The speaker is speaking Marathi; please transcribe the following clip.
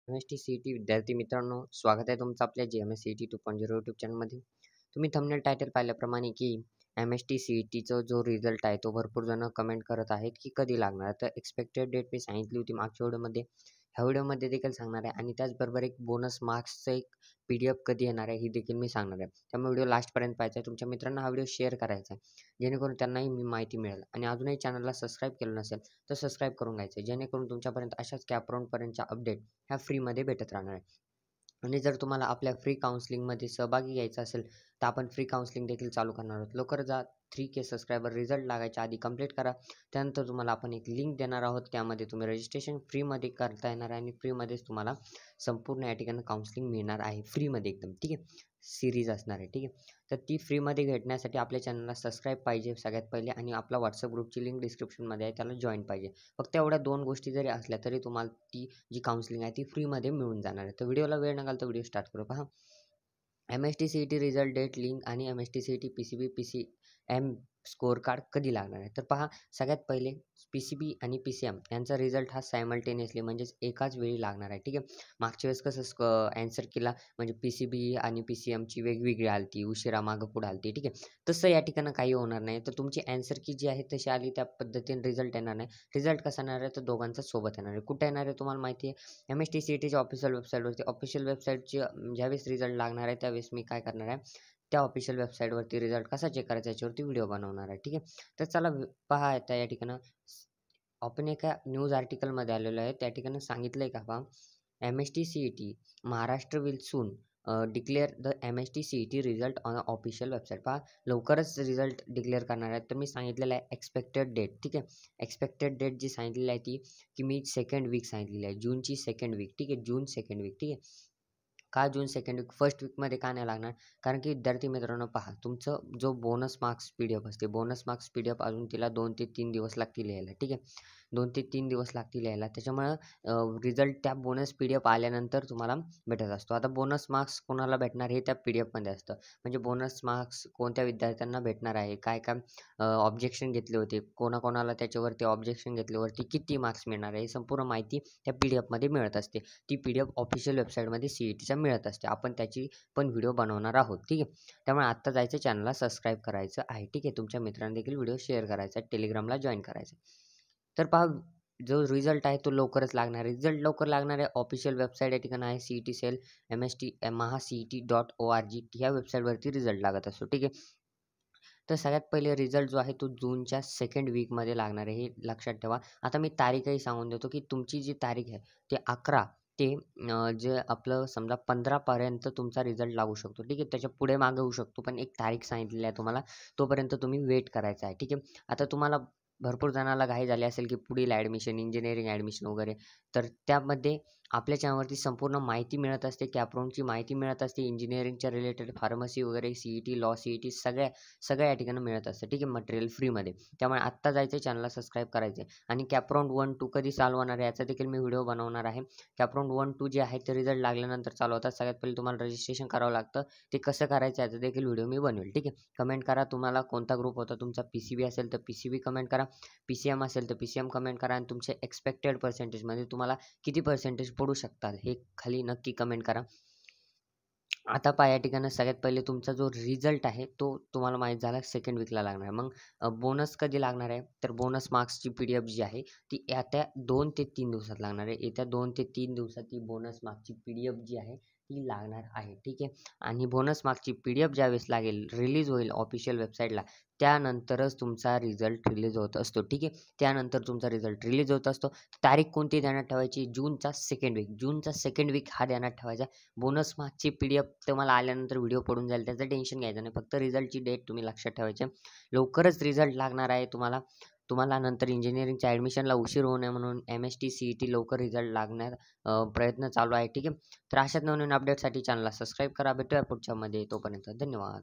एम-एस-टी-सी-ई-टी विद्यार्थी मित्रांनो, स्वागत आहे तुमचं आपल्या जी-एम-एस-सी-ई-टी 2.0 यूट्यूब चॅनलमध्ये. तुम्ही थंबनेल टायटल पाहिल्याप्रमाणे की एम-एस-टी-सी-ई-टीचा जो रिझल्ट आहे तो भरपूर जण कमेंट करत आहेत की कधी लागणार. तर एक्सपेक्टेड डेट मी सांगितली होती मागच्या व्हिडिओमध्ये. ह्या व्हिडिओमध्ये देखील सांगणार आहे आणि त्याचबरोबर एक बोनस मार्क्सचं एक PDF कधी येणार आहे ही देखील मी सांगणार आहे. त्यामुळे व्हिडिओ लास्टपर्यंत पाहायचा आहे. तुमच्या मित्रांना हा व्हिडिओ शेअर करायचा आहे, जेणेकरून त्यांनाही माहिती मिळेल. आणि अजूनही चॅनलला सबस्क्राईब केलं नसेल तर सबस्क्राईब करून घ्यायचं आहे, जेणेकरून तुमच्यापर्यंत अशाच कॅपराऊंडपर्यंतच्या अपडेट ह्या फ्रीमध्ये भेटत राहणार आहे. आणि जर तुम्हाला आपल्या फ्री काउन्सिलिंगमध्ये सहभागी घ्यायचं असेल तर आपण फ्री काउन्सिलिंग देखील चालू करणार आहोत. लवकर जा, 3K सबस्क्रायबर रिझल्ट लागायच्या आधी कंप्लीट करा. त्यानंतर तुम्हाला आपण एक लिंक देणार आहोत. त्यामध्ये तुम्ही रजिस्ट्रेशन फ्रीमध्ये करता येणार आहे आणि फ्रीमध्येच तुम्हाला संपूर्ण या ठिकाणी काउन्सिलिंग मिळणार आहे. फ्रीमध्ये एकदम, ठीक आहे. सीरीज असणार आहे, ठीक आहे. तर ती फ्रीमध्ये भेटण्यासाठी आपल्या चॅनलला सबस्क्राईब पाहिजे सगळ्यात पहिले आणि आपला WhatsApp ग्रुपची लिंक डिस्क्रिप्शनमध्ये आहे, त्याला जॉइन पाहिजे. फक्त एवढ्या 2 गोष्टी जरी असल्या तरी तुम्हाला ती जी काउन्सिलिंग आहे ती फ्रीमध्ये मिळून जाणार आहे. तर व्हिडिओला वेळ न घालता व्हिडिओ स्टार्ट करू. पहा, एम-एस-टी-सी-ई-टी रिझल्ट डेट लिंक आणि एम-एस-टी-सी-ई-टी PCM स्कोअर कार्ड कधी लागणार आहे. तर पहा, सगळ्यात पहिले PCB आणि PCM यांचा रिझल्ट हा सायमल्टेनियसली म्हणजेच एकाच वेळी लागणार आहे, ठीक आहे. मागच्या वेळेस कसं ॲन्सर केला म्हणजे PCB आणि PCMची वेगवेगळी आलती, उशिरा मागं पुढं आलती, ठीक आहे. तसं या ठिकाणी काही होणार नाही. तर तुमची ॲन्सर की जी आहे तशी आली त्या पद्धतीने रिझल्ट येणार नाही. रिझल्ट कसा येणार आहे तर दोघांचा सोबत येणार आहे. कुठे येणार आहे तुम्हाला माहिती आहे? एम-एस-टी-सी-ई-टीच्या ऑफिशियल वेबसाईटवरती. ऑफिशियल वेबसाईटची ज्यावेळेस रिझल्ट लागणार आहे त्यावेळेस मी काय करणार आहे, त्या ऑफिशियल वेबसाईटवरती रिझल्ट कसा चेक करायचा याच्यावरती व्हिडिओ बनवणार आहे, ठीक आहे. तर चला पहा, आता या ठिकाणी आपण एका न्यूज आर्टिकलमध्ये आलेलो आहे. त्या ठिकाणी सांगितलं आहे का पहा, M-S-T-C-E-T Maharashtra will soon declare the M-S-T-C-E-T result on official website. पहा, लवकरच रिझल्ट डिक्लेअर करणार आहेत. तर मी सांगितलेलं आहे एक्सपेक्टेड डेट, ठीक आहे. एक्सपेक्टेड डेट जी सांगितलेली आहे ती की मी सेकंड वीक सांगितलेली आहे, जूनची सेकंड वीक, ठीक आहे. जून सेकंड वीक, ठीक आहे. का जून सेकंड वीक, फर्स्ट वीकमध्ये का नाही लागणार? कारण की विद्यार्थी मित्रांनो पहा, तुमचं जो बोनस मार्क्स PDF असते, बोनस मार्क्स PDF अजून तिला 2 ते 3 दिवस लागतील यायला, ठीक आहे. 2 ते 3 दिवस लागतील यायला. त्याच्यामुळं रिझल्ट त्या बोनस PDF आल्यानंतर तुम्हाला भेटत असतो. आता बोनस मार्क्स कोणाला भेटणार हे त्या PDFमध्ये असतं. म्हणजे बोनस मार्क्स कोणत्या विद्यार्थ्यांना भेटणार आहे, काय-काय ऑब्जेक्शन घेतले होते, कोणाकोणाला त्याच्यावरती ऑब्जेक्शन घेतल्यावरती किती मार्क्स मिळणार आहे, ही संपूर्ण माहिती त्या PDFमध्ये मिळत असते. ती PDF ऑफिशियल वेबसाईटमध्ये CETच्या मिळत असते. आपण त्याची पण व्हिडिओ बनवणार आहोत, ठीक आहे. त्यामुळे आत्ता जायचं, चॅनलला सबस्क्राईब करायचं आहे, ठीक आहे. तुमच्या मित्रांना देखील व्हिडिओ शेअर करायचा आहे, टेलिग्रामला जॉइन करायचं आहे. तर पहा, जो रिझल्ट आहे तो लवकरच लागणार आहे. रिझल्ट लवकर लागणार आहे. ऑफिशियल वेबसाईट या ठिकाणी आहे CET सेल maha.cet.org ह्या वेबसाईटवरती रिझल्ट लागत असतो, ठीक आहे. तर सगळ्यात पहिले रिझल्ट जो आहे तो जूनच्या सेकंड वीकमध्ये लागणार आहे, हे लक्षात ठेवा. आता मी तारीखही सांगून देतो की तुमची जी तारीख आहे ते 11 ते जे आपलं समजा 15 पर्यंत तुमचा रिझल्ट लागू शकतो, ठीक आहे. त्याच्या पुढे मागे होऊ शकतो, पण एक तारीख सांगितलेली आहे तुम्हाला, तोपर्यंत तुम्ही वेट करायचा आहे, ठीक आहे. आता तुम्हाला भरपूर जणाला घाई झाली असेल की पुढील ॲडमिशन, इंजिनिअरिंग ॲडमिशन वगैरे, तर त्यामध्ये आपल्या चॅनलवरती संपूर्ण माहिती मिळत असते, कॅपराऊंडची माहिती मिळत असते, इंजिनिअरिंगच्या रिलेटेड फार्मसी वगैरे, CET, लॉ CET सगळ्या या ठिकाणी मिळत असतं, ठीक आहे, मटेरियल फ्रीमध्ये. त्यामुळे आत्ता जायचं, चॅनलला सबस्क्राईब करायचं आहे. आणि कॅपराऊंड 1-2 कधी चालू होणार आहे याचा देखील मी व्हिडिओ बनवणार आहे. कॅपराऊंड 1-2 जे आहे ते रिझल्ट लागल्यानंतर चालू होतात. सगळ्यात पहिले तुम्हाला रजिस्ट्रेशन करावं लागतं. ते कसं करायचं याचा देखील व्हिडिओ मी बनवेल, ठीक आहे. कमेंट करा तुम्हाला कोणता ग्रुप होता तुमचा. PCB असेल तर PCB कमेंट करा, PCM असेल तर PCM कमेंट करा आणि तुमचे एक्सपेक्टेड पर्सेंटेजमध्ये तुम्हाला किती पर्सेंटेज पडू शकतात हे खाली नक्की कमेंट करा. आता पहा, या ठिकाणी सगळ्यात पहिले तुमचा जो रिझल्ट आहे तो तुम्हाला माहीत झाला सेकंड वीकला लागणार आहे. मग बोनस कधी लागणार आहे? तर बोनस मार्क्सची PDF जी आहे ती येत्या 2 ते 3 दिवसात लागणार आहे. येत्या 2 ते 3 दिवसात ती बोनस मार्क्सची PDF जी आहे ती लागणार आहे, ठीक आहे. आणि बोनस मार्क्सची PDF ज्यावेळेस लागेल, रिलीज होईल ऑफिशियल वेबसाईटला, त्यानंतरच तुमचा रिझल्ट रिलीज होत असतो, ठीक आहे. त्यानंतर तुमचा रिझल्ट रिलीज होत असतो. तारीख कोणती ध्यानात ठेवायची? जूनचा सेकंड वीक. जूनचा सेकंड वीक हा ध्यानात ठेवायचा. बोनस मार्क्सची PDF तुम्हाला आल्यानंतर व्हिडिओ पडून जाईल, त्याचं टेन्शन घ्यायचं नाही. फक्त रिझल्टची डेट तुम्ही लक्षात ठेवायची. लवकरच रिझल्ट लागणार आहे तुम्हाला. तुम्हाला नंतर इंजिनिअरिंगच्या ॲडमिशनला उशीर होऊ नये म्हणून MST-CET लवकर रिझल्ट लागण्यात प्रयत्न चालू आहे, ठीक आहे. तर अशाच नवनवीन अपडेटसाठी चॅनलला सबस्क्राईब करा. भेटूया पुढच्यामध्ये. तोपर्यंत धन्यवाद.